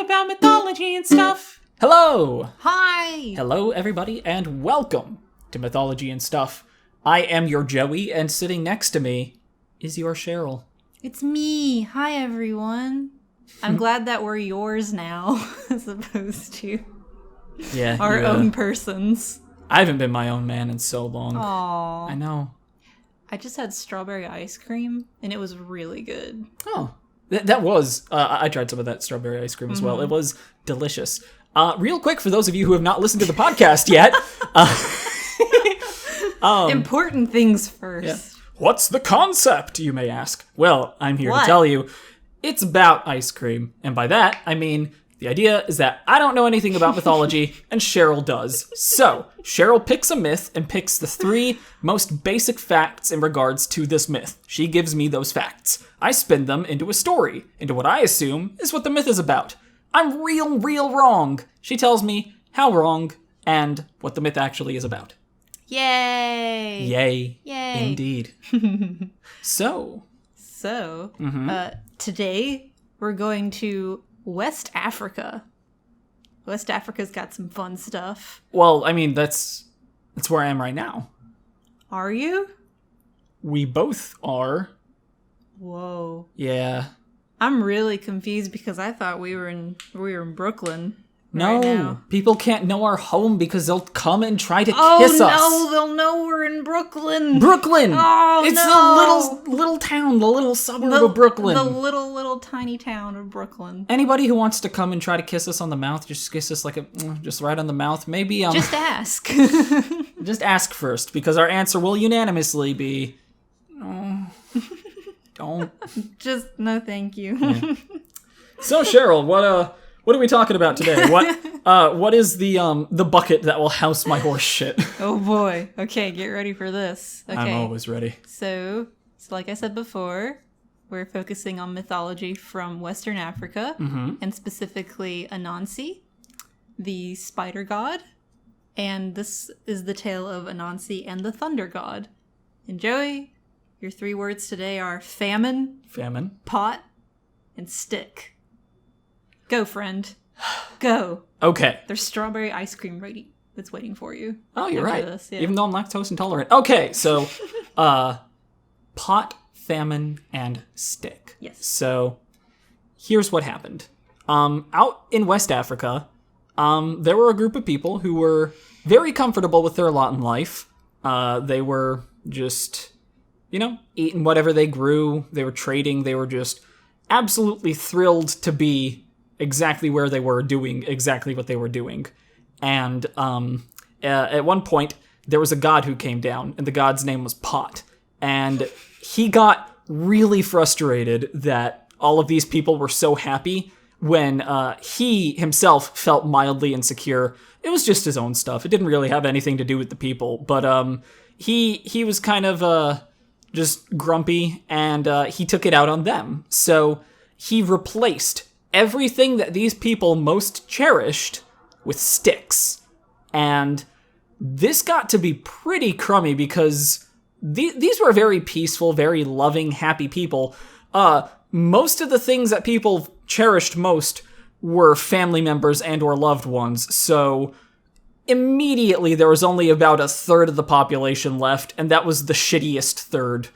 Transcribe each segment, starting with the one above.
about mythology and stuff. Hello! Hi! Hello, everybody, and welcome to Mythology and Stuff. I am your Joey, and sitting next to me is your Cheryl. It's me. Hi, everyone. I'm glad that we're yours now, as opposed to our own persons. I haven't been my own man in so long. Aww. I know. I just had strawberry ice cream, and it was really good. Oh. That was, I tried some of that strawberry ice cream as well. It was delicious. Real quick, for those of you who have not listened to the podcast yet. Important things first. Yeah. What's the concept, you may ask? Well, I'm here to What? tell you. It's about ice cream. And by that, I mean, the idea is that I don't know anything about mythology, and Cheryl does. So, Cheryl picks a myth and picks the 3 most basic facts in regards to this myth. She gives me those facts. I spin them into a story, into what I assume is what the myth is about. I'm real wrong. She tells me how wrong and what the myth actually is about. Yay! Yay. Yay. Indeed. So, Today we're going to West Africa. West Africa's got some fun stuff. well, I mean, that's where I am right now. Are you? We both are. Whoa. Yeah. I'm really confused because I thought we were in Brooklyn. No, right now. people can't know our home because they'll come and try to Oh kiss no, us. they'll know we're in Brooklyn. Brooklyn! Oh, it's no. the little town, the little suburb of Brooklyn. The little tiny town of Brooklyn. Anybody who wants to come and try to kiss us on the mouth, just kiss us like just right on the mouth. Maybe Just ask. just ask first, because our answer will unanimously be no. Don't. Just no, thank you. Yeah. So Cheryl, what are we talking about today? What is the bucket that will house my horse shit? Oh boy. Okay, get ready for this. Okay. I'm always ready. So like I said before, we're focusing on mythology from Western Africa, and specifically Anansi, the spider god. And this is the tale of Anansi and the thunder god. And Joey, your 3 words today are famine, pot, and stick. Go, friend. Go. Okay. There's strawberry ice cream that's waiting for you. Oh, you're after right. this, yeah. Even though I'm lactose intolerant. Okay, so pot, famine, and stick. Yes. So here's what happened. Out in West Africa, there were a group of people who were very comfortable with their lot in life. They were just, eating whatever they grew. They were trading. They were just absolutely thrilled to be exactly where they were, doing exactly what they were doing. And at one point, there was a god who came down, and the god's name was Pot. And he got really frustrated that all of these people were so happy when he himself felt mildly insecure. It was just his own stuff. It didn't really have anything to do with the people. But he was kind of just grumpy, and he took it out on them. So he replaced everything that these people most cherished with sticks. And this got to be pretty crummy because these were very peaceful, very loving, happy people. Most of the things that people cherished most were family members and or loved ones. So immediately there was only about a third of the population left, and that was the shittiest third.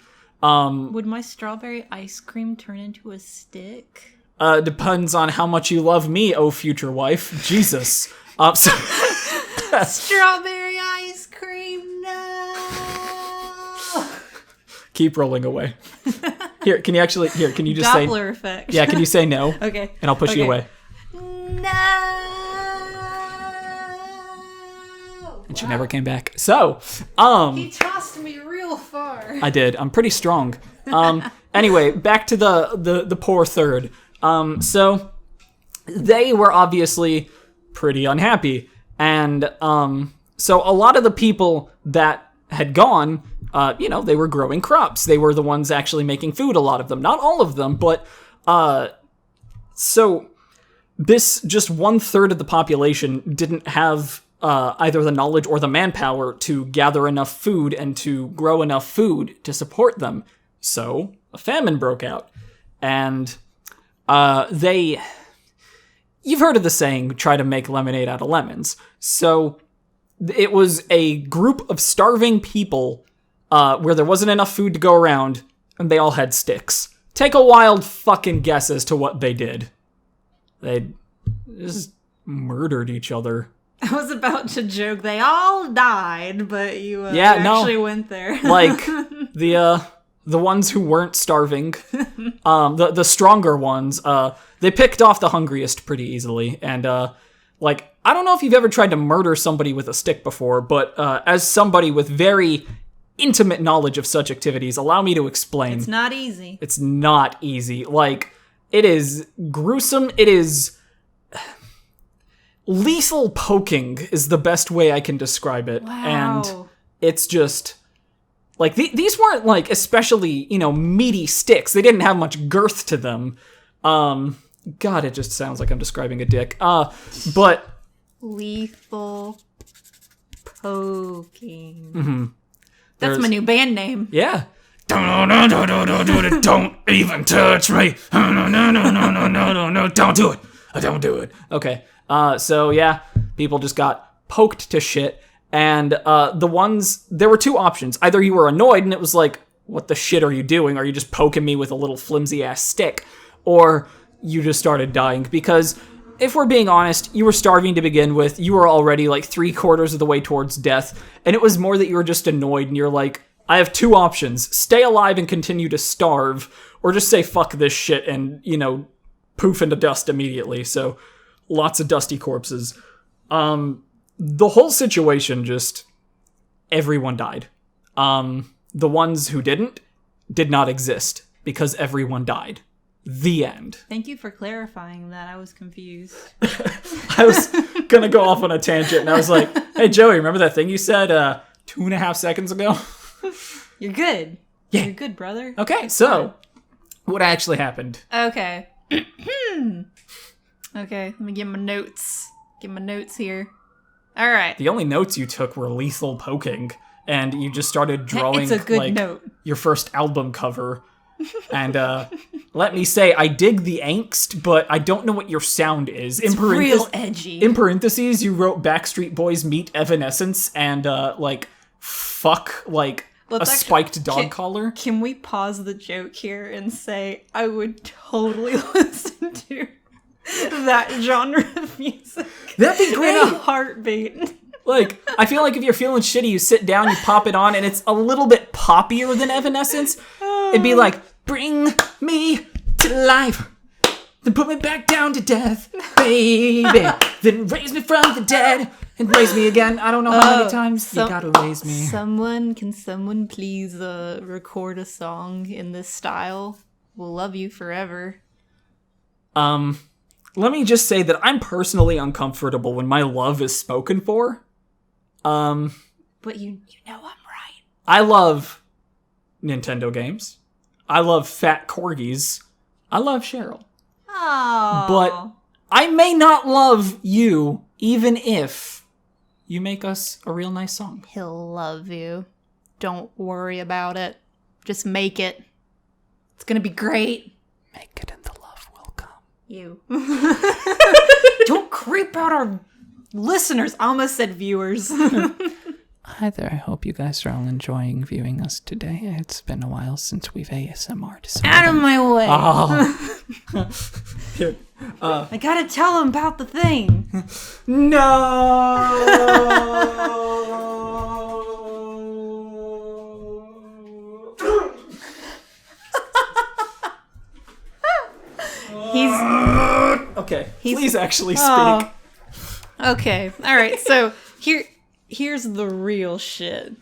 Would my strawberry ice cream turn into a stick? Depends on how much you love me, oh future wife. Jesus. Strawberry ice cream, no! Keep rolling away. Here, can you just Doppler effect. Yeah, can you say no? Okay. And I'll push you away. No! And she never came back. So, He tossed me real far. I did. I'm pretty strong. Anyway, back to the poor third. So they were obviously pretty unhappy. And so a lot of the people that had gone, they were growing crops. They were the ones actually making food, a lot of them. Not all of them, but so this just 1/3 of the population didn't have either the knowledge or the manpower to gather enough food and to grow enough food to support them. So a famine broke out. And they you've heard of the saying, try to make lemonade out of lemons. So it was a group of starving people where there wasn't enough food to go around, and they all had sticks. Take a wild fucking guess as to what they did. They just murdered each other. I was about to joke they all died, but you actually went there. Like, the ones who weren't starving, the stronger ones, they picked off the hungriest pretty easily. And, I don't know if you've ever tried to murder somebody with a stick before, but as somebody with very intimate knowledge of such activities, allow me to explain. It's not easy. It's not easy. Like, it is gruesome. It is... lethal poking is the best way I can describe it. Wow. And it's just... like, these weren't, like, especially, meaty sticks. They didn't have much girth to them. God, it just sounds like I'm describing a dick. But... lethal poking. Mm-hmm. That's my new band name. Yeah. Don't even touch me. No, don't do it. Don't do it. Okay. So yeah, people just got poked to shit. And there were two options. Either you were annoyed and it was like, what the shit are you doing? Are you just poking me with a little flimsy ass stick? Or you just started dying. Because if we're being honest, you were starving to begin with. You were already like 3/4 of the way towards death. And it was more that you were just annoyed and you're like, I have two options. Stay alive and continue to starve. Or just say fuck this shit and, poof into dust immediately. So lots of dusty corpses. The whole situation just... everyone died. The ones who did not exist because everyone died. The end. Thank you for clarifying that. I was confused. I was gonna go off on a tangent and I was like, hey Joey, remember that thing you said 2.5 seconds ago? You're good. Yeah. You're good, brother. Okay, so what actually happened? Okay. Okay, let me get my notes. Get my notes here. All right. The only notes you took were lethal poking, and you just started drawing It's a good note. Your first album cover. And let me say, I dig the angst, but I don't know what your sound is. It's real edgy. In parentheses, you wrote Backstreet Boys meet Evanescence and fuck a spiked dog collar. Can we pause the joke here and say I would totally listen to that genre of music? That'd be great. In a heartbeat. Like, I feel like if you're feeling shitty, you sit down, you pop it on, and it's a little bit poppier than Evanescence. It'd be like, bring me to life, then put me back down to death, baby. Then raise me from the dead, and raise me again. I don't know how many times you gotta raise me. Can someone please record a song in this style? We'll love you forever. Let me just say that I'm personally uncomfortable when my love is spoken for. But you know I'm right. I love Nintendo games. I love fat corgis. I love Cheryl. Oh. But I may not love you even if you make us a real nice song. He'll love you. Don't worry about it. Just make it. It's gonna be great. Make it and the love will come. You. Don't creep out our listeners. I almost said viewers. Hi there, I hope you guys are all enjoying viewing us today. It's been a while since we've ASMR'd. Out of my way. Oh. Here, I gotta tell him about the thing. No! Okay, please actually speak. Okay, alright, so here's the real shit.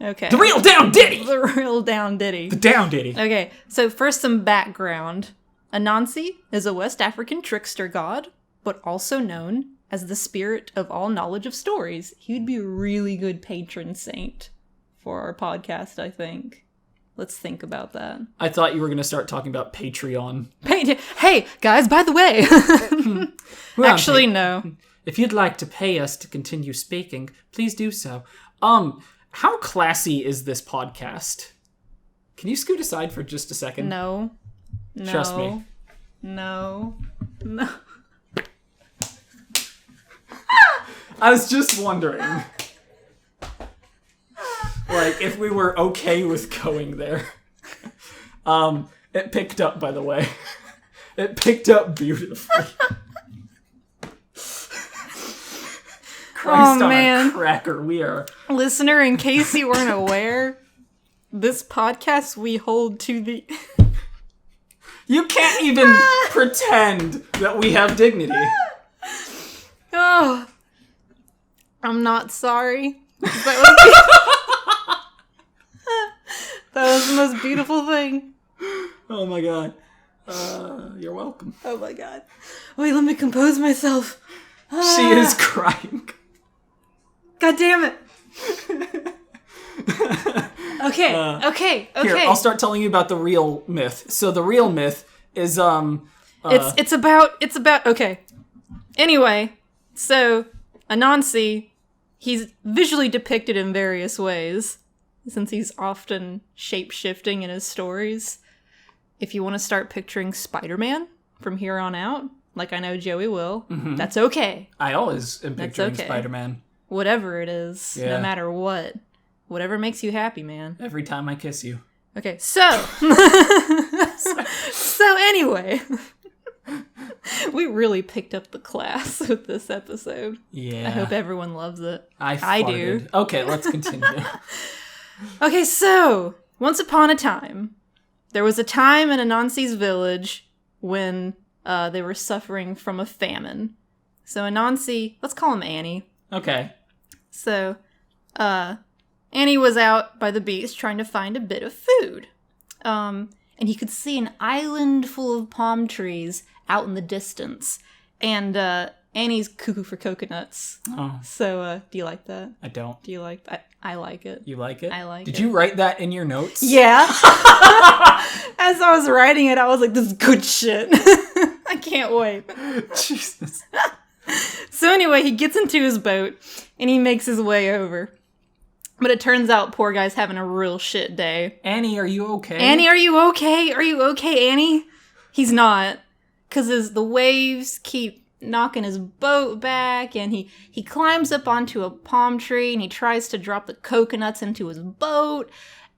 Okay. The real down ditty! The real down ditty. The down ditty. Okay, so first some background. Anansi is a West African trickster god, but also known as the spirit of all knowledge of stories. He would be a really good patron saint for our podcast, I think. Let's think about that. I thought you were going to start talking about Patreon. Hey, guys, by the way. Actually, no. If you'd like to pay us to continue speaking, please do so. How classy is this podcast? Can you scoot aside for just a second? No. Trust me. No. I was just wondering. Like, if we were okay with going there. It picked up, by the way. It picked up beautifully. Christ on a cracker, we are. Listener, in case you weren't aware, this podcast we hold to the... You can't even pretend that we have dignity. Oh, I'm not sorry. That was the most beautiful thing. Oh my god. You're welcome. Oh my god. Wait, let me compose myself. She is crying. God damn it. Okay. Here, I'll start telling you about the real myth. So the real myth is it's about okay. Anyway, so Anansi, he's visually depicted in various ways since he's often shape-shifting in his stories. If you want to start picturing Spider-Man from here on out, like I know Joey will, that's okay. I always am picturing okay. Spider-Man. Whatever it is, no matter what. Whatever makes you happy, man. Every time I kiss you. Okay, so... so anyway... we really picked up the class with this episode. Yeah. I hope everyone loves it. I do. Okay, let's continue. Okay, so... Once upon a time, there was a time in Anansi's village when they were suffering from a famine. So Anansi... Let's call him Annie. Okay. So, Annie was out by the beach trying to find a bit of food. And he could see an island full of palm trees out in the distance. And Annie's cuckoo for coconuts. Oh. So, do you like that? I don't. Do you like that? I like it. You like it? I like it. Did you write that in your notes? Yeah. As I was writing it, I was like, this is good shit. I can't wait. Jesus. So anyway, he gets into his boat, and he makes his way over. But it turns out poor guy's having a real shit day. Annie, are you okay? Annie, are you okay? Are you okay, Annie? He's not. Because the waves keep knocking his boat back, and he climbs up onto a palm tree, and he tries to drop the coconuts into his boat,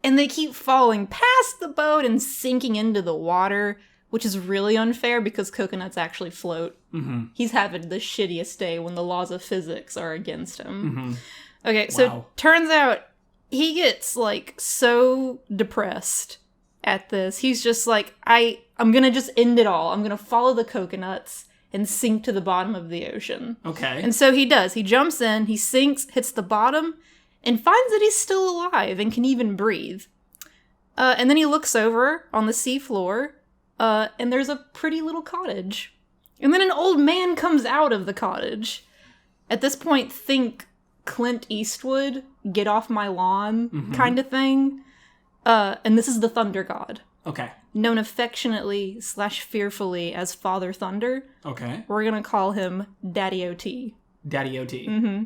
and they keep falling past the boat and sinking into the water, which is really unfair because coconuts actually float. Mm-hmm. He's having the shittiest day when the laws of physics are against him. Mm-hmm. Okay, so turns out he gets, like, so depressed at this. He's just like, I'm gonna just end it all. I'm gonna follow the coconuts and sink to the bottom of the ocean. Okay. And so he does. He jumps in, he sinks, hits the bottom, and finds that he's still alive and can even breathe. And then he looks over on the seafloor, and there's a pretty little cottage. And then an old man comes out of the cottage. At this point, think Clint Eastwood, get off my lawn kind of thing. And this is the Thunder God. Okay. Known affectionately / fearfully as Father Thunder. Okay. We're going to call him Daddy O.T. Daddy O.T. Mm-hmm.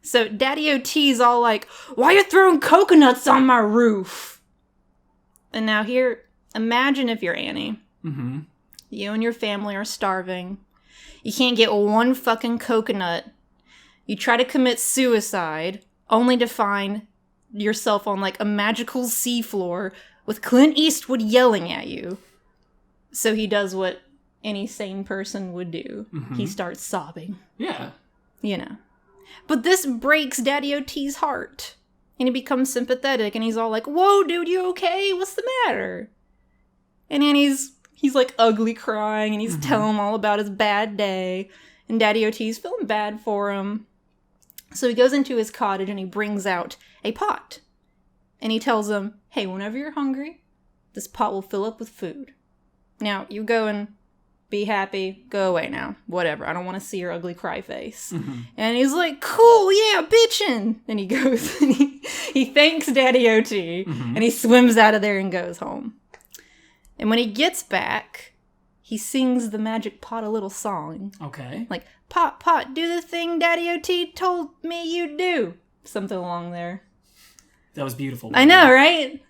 So Daddy O.T.'s all like, why you throwing coconuts on my roof? And now here, imagine if you're Annie. Mm-hmm. You and your family are starving. You can't get one fucking coconut. You try to commit suicide, only to find yourself on, like, a magical seafloor with Clint Eastwood yelling at you. So he does what any sane person would do. Mm-hmm. He starts sobbing. Yeah. You know. But this breaks Daddy O.T.'s heart. And he becomes sympathetic, and he's all like, whoa, dude, you okay? What's the matter? And then he's like ugly crying, and he's telling him all about his bad day. And Daddy O.T.'s feeling bad for him. So he goes into his cottage, and he brings out a pot. And he tells him, hey, whenever you're hungry, this pot will fill up with food. Now, you go and be happy, go away now. Whatever, I don't want to see your ugly cry face. Mm-hmm. And he's like, cool, yeah, bitchin'. And he goes, and he thanks Daddy O.T., and he swims out of there and goes home. And when he gets back, he sings the magic pot a little song. Okay. Like, pot, pot, do the thing Daddy O.T. told me you'd do. Something along there. That was beautiful. I know, right?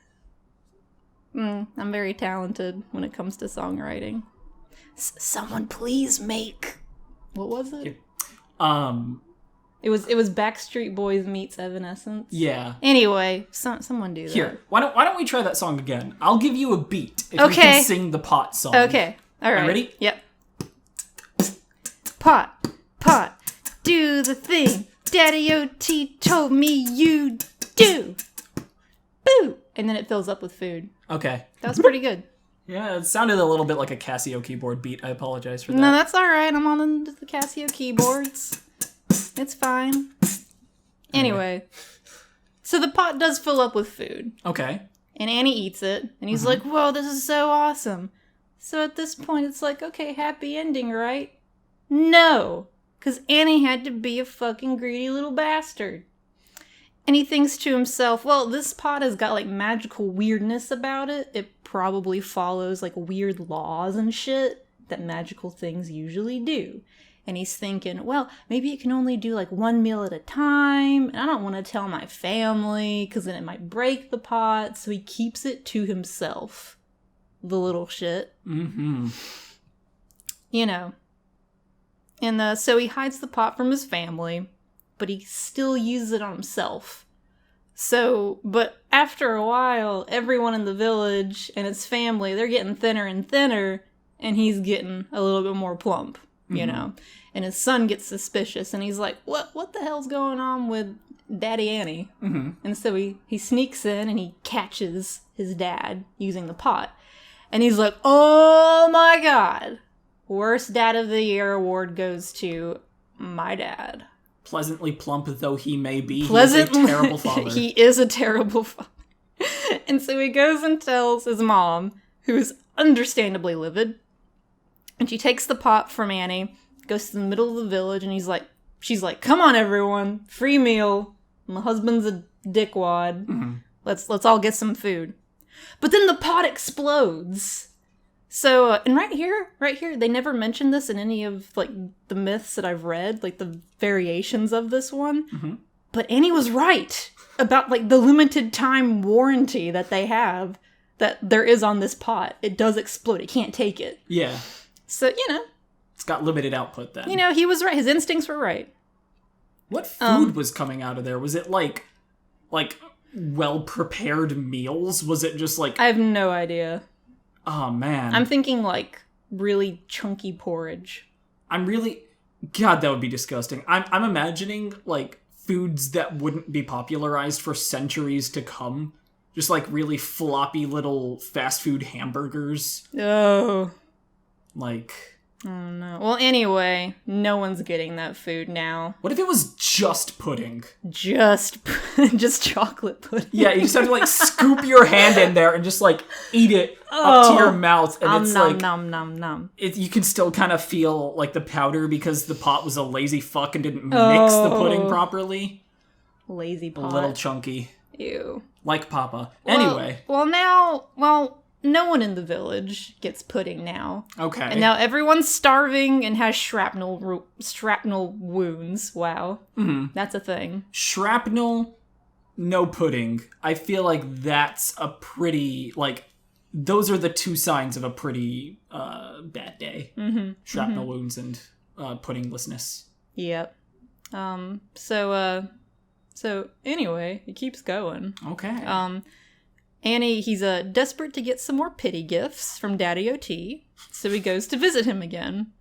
I'm very talented when it comes to songwriting. Someone please make... What was it? It was Backstreet Boys meets Evanescence. Yeah. Anyway, someone do that. Here, why don't we try that song again? I'll give you a beat if you can sing the pot song. Okay. All right. Ready? Yep. Pot, do the thing Daddy O.T. told me you do. Boo! And then it fills up with food. Okay. That was pretty good. Yeah, it sounded a little bit like a Casio keyboard beat. I apologize for that. No, that's all right. I'm on the Casio keyboards. It's fine. Anyway, so the pot does fill up with food. Okay. And Annie eats it, and he's like, whoa, this is so awesome. So at this point, it's like, okay, happy ending, right? No, because Annie had to be a fucking greedy little bastard. And he thinks to himself, well, this pot has got, like, magical weirdness about it. It probably follows, like, weird laws and shit that magical things usually do. And he's thinking, well, maybe it can only do, like, one meal at a time. And I don't want to tell my family, because then it might break the pot. So he keeps it to himself. The little shit. Mm-hmm. You know. And so he hides the pot from his family, but he still uses it on himself. So, but after a while, everyone in the village and his family, they're getting thinner and thinner, and he's getting a little bit more plump, you know. And his son gets suspicious, and he's like, what the hell's going on with Daddy Annie? Mm-hmm. And so he sneaks in, and he catches his dad using the pot. And he's like, oh my god. Worst Dad of the Year award goes to my dad. Pleasantly plump though he may be, He is a terrible father. He is a terrible father. And so he goes and tells his mom, who is understandably livid. And she takes the pot from Annie, goes to the middle of the village, and she's like, come on everyone, free meal. My husband's a dickwad. Mm-hmm. Let's all get some food. But then the pot explodes. So, and right here, they never mentioned this in any of, like, the myths that I've read, like, the variations of this one. Mm-hmm. But Annie was right about, like, the limited time warranty that they have, that there is on this pot. It does explode. It can't take it. Yeah. So, you know. It's got limited output then. You know, he was right. His instincts were right. What food was coming out of there? Was it, like well-prepared meals? Was it just, like... I have no idea. Oh, man. I'm thinking, like, really chunky porridge. God, that would be disgusting. I'm imagining, like, foods that wouldn't be popularized for centuries to come. Just, like, really floppy little fast food hamburgers. Oh. Like... Oh, no. Well, anyway, no one's getting that food now. What if it was just pudding? Just chocolate pudding. Yeah, you just have to, like, scoop your hand in there and just, like, eat it up to your mouth. And it's like... Nom. You can still kind of feel, like, the powder because the pot was a lazy fuck and didn't mix the pudding properly. Lazy pot. A little chunky. Ew. Like Papa. Anyway. Well, no one in the village gets pudding now. Okay. And now everyone's starving and has shrapnel wounds. Wow. Mm-hmm. That's a thing. Shrapnel, no pudding. I feel like that's a pretty, like, those are the two signs of a pretty bad day. Mm-hmm. Shrapnel wounds and puddinglessness. Yep. So anyway, it keeps going. Okay. Annie, he's desperate to get some more pity gifts from Daddy O.T., so he goes to visit him again.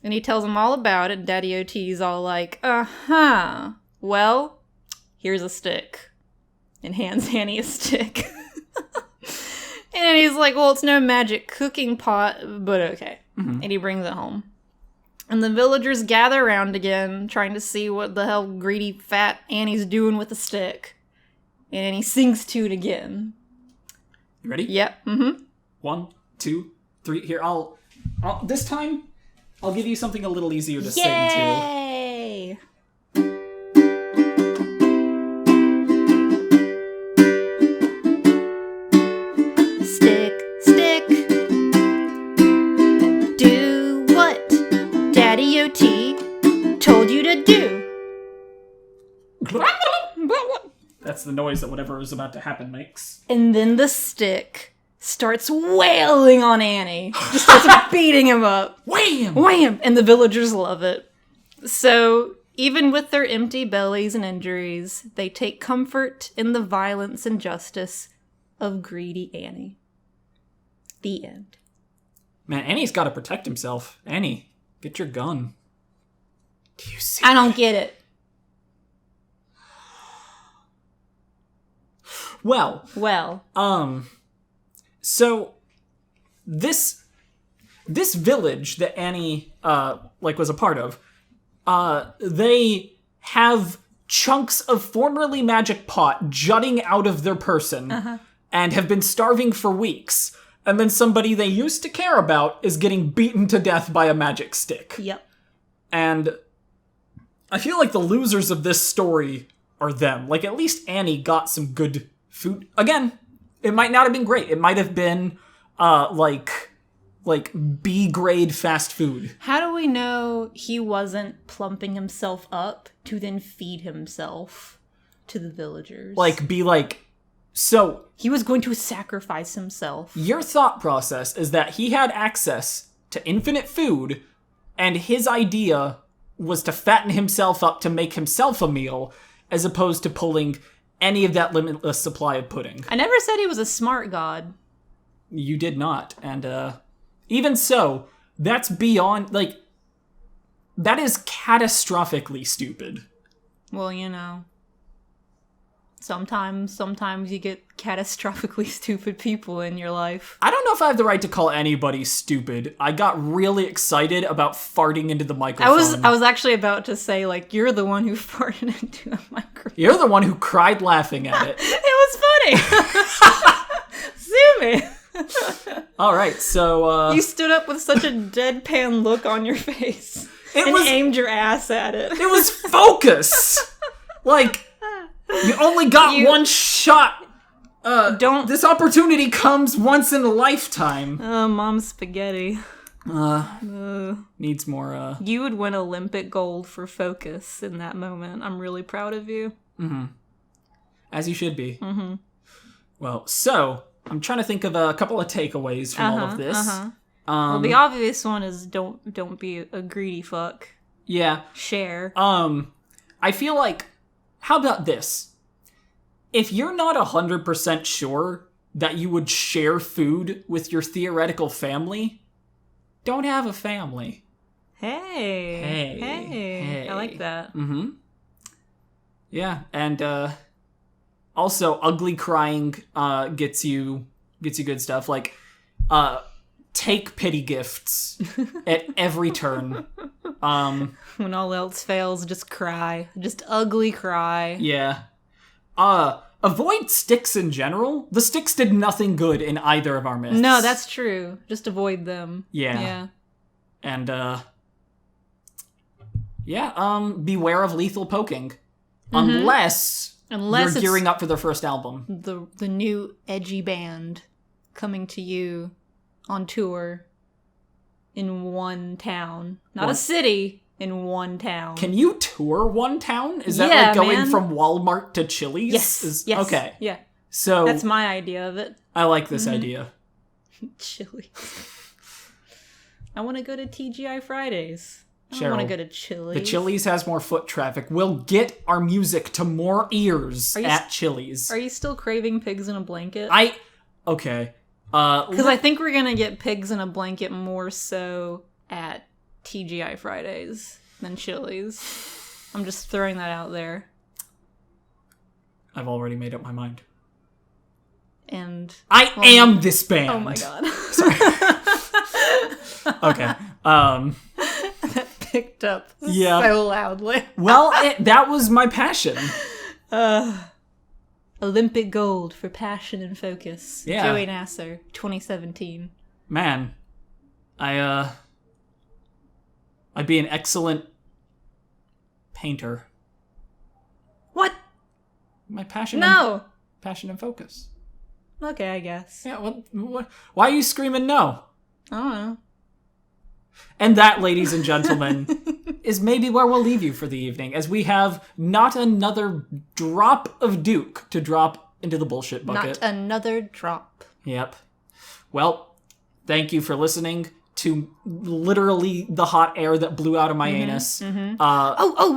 And he tells him all about it, and Daddy O.T.'s all like, uh-huh, well, here's a stick. And hands Annie a stick. And he's like, well, it's no magic cooking pot, but okay. Mm-hmm. And he brings it home. And the villagers gather around again, trying to see what the hell greedy fat Annie's doing with the stick. And he sings to it again. You ready? Yep. Mm-hmm. 1, 2, 3. Here, I'll this time, I'll give you something a little easier to sing to. Yay! Stick, do what Daddy O.T. told you to do. That's the noise that whatever is about to happen makes. And then the stick starts wailing on Annie. Just starts beating him up. Wham! Wham! And the villagers love it. So, Even with their empty bellies and injuries, they take comfort in the violence and justice of greedy Annie. The end. Man, Annie's got to protect himself. Annie, get your gun. Do you see? I don't get it. Well. So this village that Annie was a part of, they have chunks of formerly magic pot jutting out of their person and have been starving for weeks. And then somebody they used to care about is getting beaten to death by a magic stick. Yep. And I feel like the losers of this story are them. Like, at least Annie got some good food. Again, it might not have been great. It might have been, like B-grade fast food. How do we know he wasn't plumping himself up to then feed himself to the villagers? So... He was going to sacrifice himself. Your thought process is that he had access to infinite food, and his idea was to fatten himself up to make himself a meal, as opposed to pulling any of that limitless supply of pudding. I never said he was a smart god. You did not, and even so, that's beyond, that is catastrophically stupid. Well, you know, sometimes you get catastrophically stupid people in your life. I don't know if I have the right to call anybody stupid. I got really excited about farting into the microphone. I was actually about to say, you're the one who farted into the microphone. You're the one who cried laughing at it. It was funny. Sue me. All right, so... You stood up with such a deadpan look on your face and aimed your ass at it. It was focus! You only got one shot. This opportunity comes once in a lifetime. Mom's spaghetti. Needs more, You would win Olympic gold for focus in that moment. I'm really proud of you. Mm-hmm. As you should be. Mm-hmm. Well, so... I'm trying to think of a couple of takeaways from all of this. Well, the obvious one is don't be a greedy fuck. Yeah. Share. I feel like, how about this? If you're not 100% sure that you would share food with your theoretical family, don't have a family. Hey. I like that. Mm-hmm. Yeah, and also, ugly crying gets you good stuff. Take pity gifts at every turn. When all else fails, just cry. Just ugly cry. Yeah. Avoid sticks in general. The sticks did nothing good in either of our myths. No, that's true. Just avoid them. Yeah. And, beware of lethal poking. Mm-hmm. Unless you're gearing up for their first album. The new edgy band coming to you on tour in one town. Not a city, in one town. Can you tour one town? Is that going from Walmart to Chili's? Yes. Okay. Yeah. So that's my idea of it. I like this idea. Chili's. I want to go to TGI Fridays. I Cheryl, want to go to Chili's. The Chili's has more foot traffic. We'll get our music to more ears at Chili's. Are you still craving pigs in a blanket? Okay. Because I think we're going to get pigs in a blanket more so at TGI Fridays than Chili's. I'm just throwing that out there. I've already made up my mind. And I am this band. Oh my god. Sorry. Okay. That picked up so loudly. Well, that was my passion. Olympic gold for passion and focus. Yeah. Joey Nasser, 2017. Man, I'd be an excellent painter. What? My passion. No. Passion and focus. Okay, I guess. Yeah. What? Why are you screaming no? I don't know. And that, ladies and gentlemen, is maybe where we'll leave you for the evening, as we have not another drop of Duke to drop into the bullshit bucket. Not another drop. Yep. Well, thank you for listening to literally the hot air that blew out of my anus. We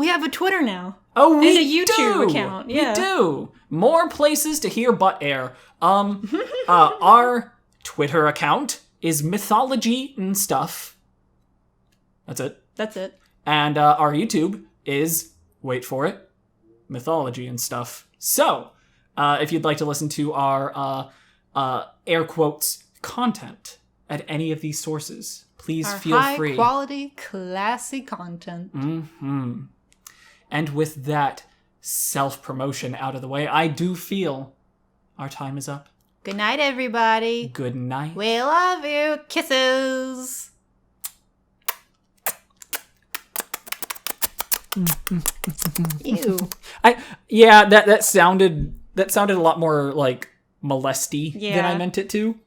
have a Twitter now. Oh, we And a YouTube do. account, yeah. We do. More places to hear butt air. Our Twitter account is Mythology and Stuff. That's it. That's it. And our YouTube is, wait for it, Mythology and Stuff. So, if you'd like to listen to our air quotes content at any of these sources, please Our feel high free. quality, classy content. And with that self-promotion out of the way, I do feel our time is up. Good night, everybody. Good night. We love you. Kisses. Ew. That sounded a lot more like molesty than Yeah. I meant it to.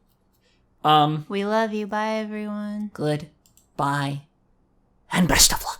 We love you. Bye, everyone. Good. Bye. And best of luck.